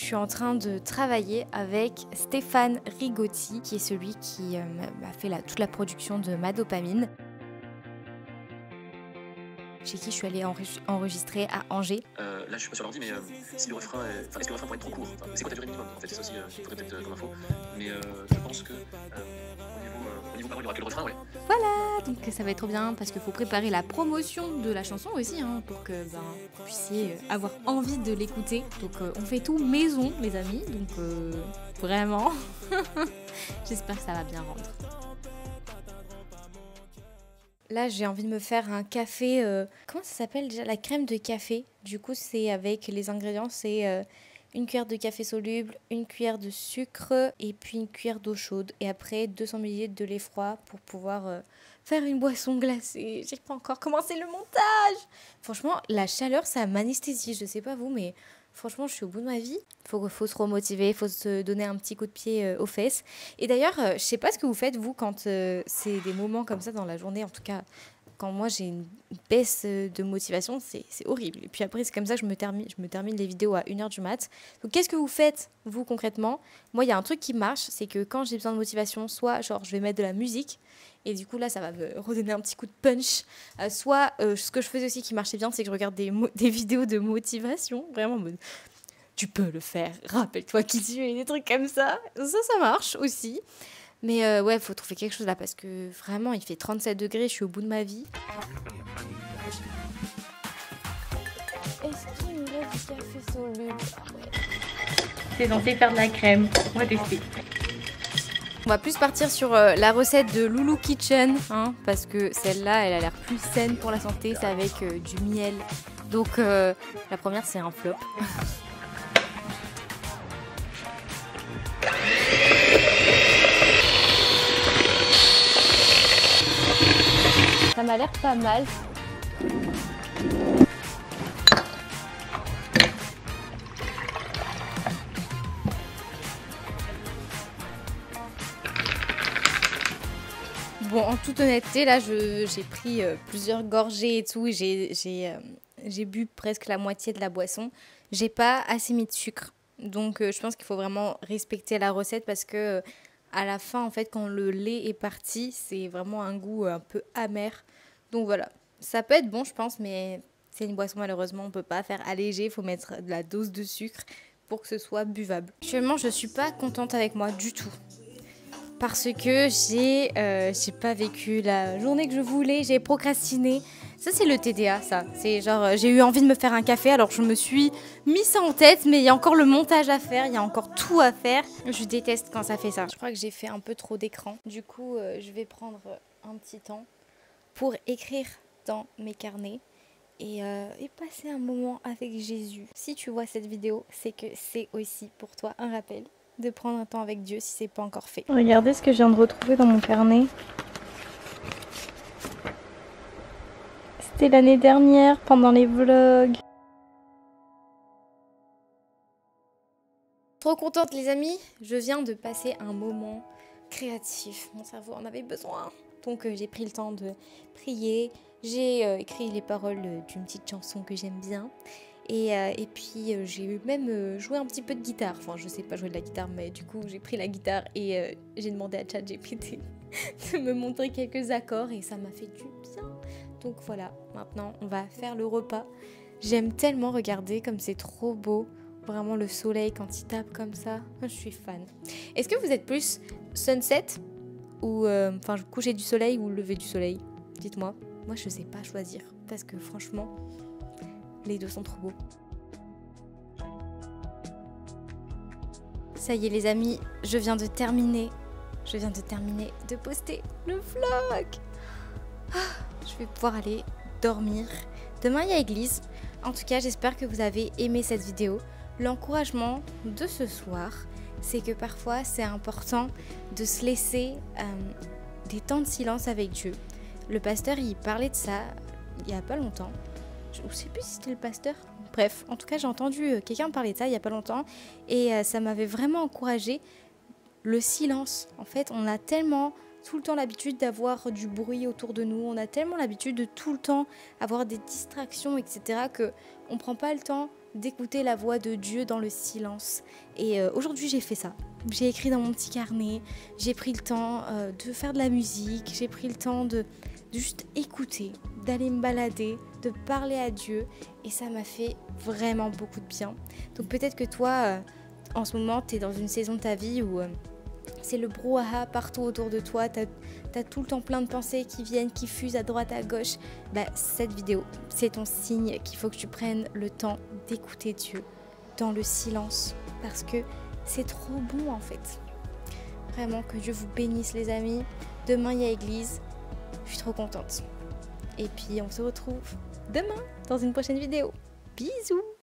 suis en train de travailler avec Stéphane Rigotti, qui est celui qui m'a fait toute la production de Ma Dopamine, chez qui je suis allée enregistrer à Angers. Là, je suis pas sur l'ordi, mais si le refrain est... Enfin, est-ce que le refrain pourrait être trop court? Enfin, c'est quoi ta durée minimum? En fait, c'est ça aussi, il faudrait peut-être comme info. Mais je pense que au niveau parole, il y aura que le refrain, ouais. Voilà, donc ça va être trop bien parce qu'il faut préparer la promotion de la chanson aussi, hein, pour que vous puissiez avoir envie de l'écouter. Donc on fait tout maison, les amis, donc vraiment, j'espère que ça va bien rendre. Là, j'ai envie de me faire un café, comment ça s'appelle déjà? La crème de café. Du coup, c'est avec les ingrédients, c'est une cuillère de café soluble, une cuillère de sucre et puis une cuillère d'eau chaude. Et après, 200 ml de lait froid pour pouvoir faire une boisson glacée. J'ai pas encore commencé le montage. Franchement, la chaleur, ça m'anesthésie. Je sais pas vous, mais franchement, je suis au bout de ma vie. Faut se remotiver, faut se donner un petit coup de pied aux fesses. Et d'ailleurs, je sais pas ce que vous faites, vous, quand c'est des moments comme ça dans la journée. En tout cas, quand moi, j'ai une baisse de motivation, c'est horrible. Et puis après, c'est comme ça que je me termine les vidéos à 1h du mat. Donc, qu'est-ce que vous faites, vous, concrètement? Moi, il y a un truc qui marche, c'est que quand j'ai besoin de motivation, soit, genre, je vais mettre de la musique. Et du coup, là, ça va me redonner un petit coup de punch. Soit, ce que je faisais aussi qui marchait bien, c'est que je regarde des vidéos de motivation. Vraiment, tu peux le faire, rappelle-toi qui tu es, des trucs comme ça. Ça marche aussi. Mais ouais, faut trouver quelque chose là parce que vraiment, il fait 37 degrés, je suis au bout de ma vie. Est-ce qu'il me reste du café soluble? C'est censé faire de la crème. On va tester. On va plus partir sur la recette de Loulou Kitchen, hein, parce que celle-là, elle a l'air plus saine pour la santé, c'est avec du miel. Donc la première, c'est un flop. Ça m'a l'air pas mal. Bon, en toute honnêteté, là, j'ai pris plusieurs gorgées et tout. J'ai bu presque la moitié de la boisson. J'ai pas assez mis de sucre. Donc, je pense qu'il faut vraiment respecter la recette parce que à la fin, en fait, quand le lait est parti, c'est vraiment un goût un peu amer. Donc voilà, ça peut être bon, je pense, mais c'est une boisson, malheureusement, on peut pas faire allégé. Il faut mettre de la dose de sucre pour que ce soit buvable. Actuellement, je suis pas contente avec moi du tout. Parce que j'ai pas vécu la journée que je voulais, j'ai procrastiné. Ça, c'est le TDA, ça. C'est genre, j'ai eu envie de me faire un café, alors je me suis mis ça en tête, mais il y a encore le montage à faire, il y a encore tout à faire. Je déteste quand ça fait ça. Je crois que j'ai fait un peu trop d'écran. Du coup, je vais prendre un petit temps pour écrire dans mes carnets et passer un moment avec Jésus. Si tu vois cette vidéo, c'est que c'est aussi pour toi un rappel de prendre un temps avec Dieu si c'est pas encore fait. Regardez ce que je viens de retrouver dans mon carnet. C'était l'année dernière pendant les vlogs. Trop contente les amis, je viens de passer un moment créatif. Mon cerveau en avait besoin. Donc j'ai pris le temps de prier. J'ai écrit les paroles d'une petite chanson que j'aime bien. Et puis j'ai même joué un petit peu de guitare. Enfin, je sais pas jouer de la guitare, mais du coup j'ai pris la guitare et j'ai demandé à ChatGPT de me montrer quelques accords et ça m'a fait du bien. Donc voilà, maintenant on va faire le repas. J'aime tellement regarder comme c'est trop beau. Vraiment le soleil quand il tape comme ça. Je suis fan. Est-ce que vous êtes plus sunset ou coucher du soleil ou lever du soleil? Dites-moi. Moi je sais pas choisir parce que franchement... les deux sont trop beaux. Ça y est les amis, je viens de terminer de poster le vlog. Je vais pouvoir aller dormir. Demain il y a église. En tout cas j'espère que vous avez aimé cette vidéo. L'encouragement de ce soir, c'est que parfois c'est important de se laisser des temps de silence avec Dieu. Le pasteur il parlait de ça il y a pas longtemps. Je ne sais plus si c'était le pasteur. Bref, en tout cas, j'ai entendu quelqu'un parler de ça il n'y a pas longtemps. Et ça m'avait vraiment encouragée. Le silence. En fait, on a tellement tout le temps l'habitude d'avoir du bruit autour de nous. On a tellement l'habitude de tout le temps avoir des distractions, etc. qu'on ne prend pas le temps d'écouter la voix de Dieu dans le silence. Et aujourd'hui j'ai fait ça. J'ai écrit dans mon petit carnet, j'ai pris le temps de faire de la musique, j'ai pris le temps de juste écouter, d'aller me balader, de parler à Dieu. Et ça m'a fait vraiment beaucoup de bien. Donc peut-être que toi, en ce moment, tu es dans une saison de ta vie où c'est le brouhaha partout autour de toi, t'as tout le temps plein de pensées qui viennent, qui fusent à droite, à gauche. Cette vidéo, c'est ton signe qu'il faut que tu prennes le temps d'écouter Dieu dans le silence, parce que c'est trop bon en fait. Vraiment, que Dieu vous bénisse les amis. Demain, il y a église. Je suis trop contente. Et puis, on se retrouve demain dans une prochaine vidéo. Bisous!